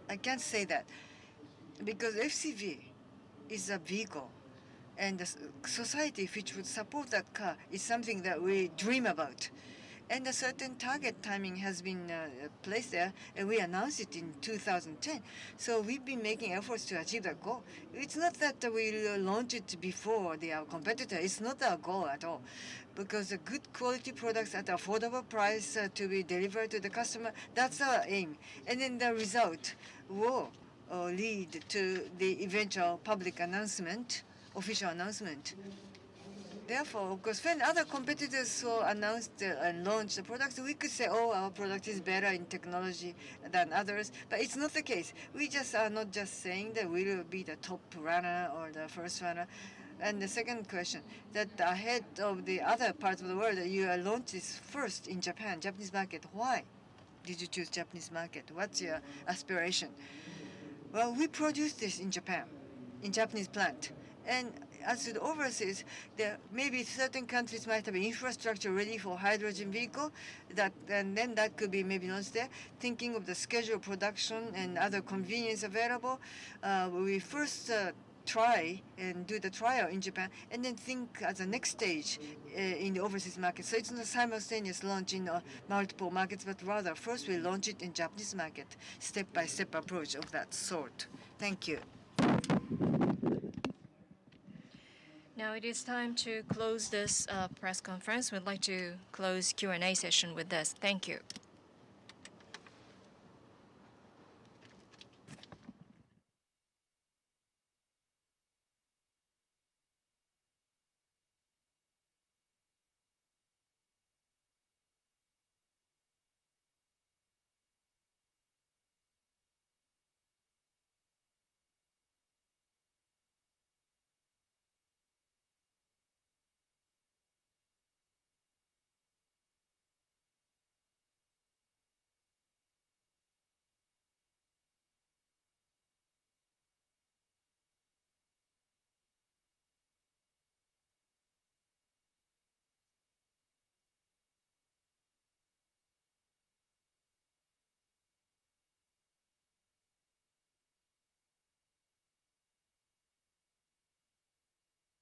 I can't say that. Because FCV is a vehicle, and the society which would support that car is something that we dream about. And a certain target timing has been placed there, and we announced it in 2010. So we've been making efforts to achieve that goal. It's not that we'll launch it before our competitor. It's not our goal at all. Because the good quality products at affordable price to be delivered to the customer, that's our aim. And then the result will lead to the eventual public announcement, official announcement. Therefore, of course, when other competitors will announce and launch the products, we could say, oh, our product is better in technology than others. But it's not the case. We just are not just saying that we will be the top runner or the first runner. And the second question, that ahead of the other parts of the world, you launched this first in Japan, Japanese market. Why did you choose Japanese market? What's your aspiration? Well, we produce this in Japan, in Japanese plant. And as to the overseas, there maybe certain countries might have infrastructure ready for hydrogen vehicle, and then that could be maybe launched there. Thinking of the schedule production and other convenience available, we first try and do the trial in Japan, and then think as a next stage in the overseas market. So it's not a simultaneous launch in multiple markets, but rather first we launch it in Japanese market, step-by-step approach of that sort. Thank you.
Now it is time to close this press conference. We'd like to close Q&A session with this. Thank you.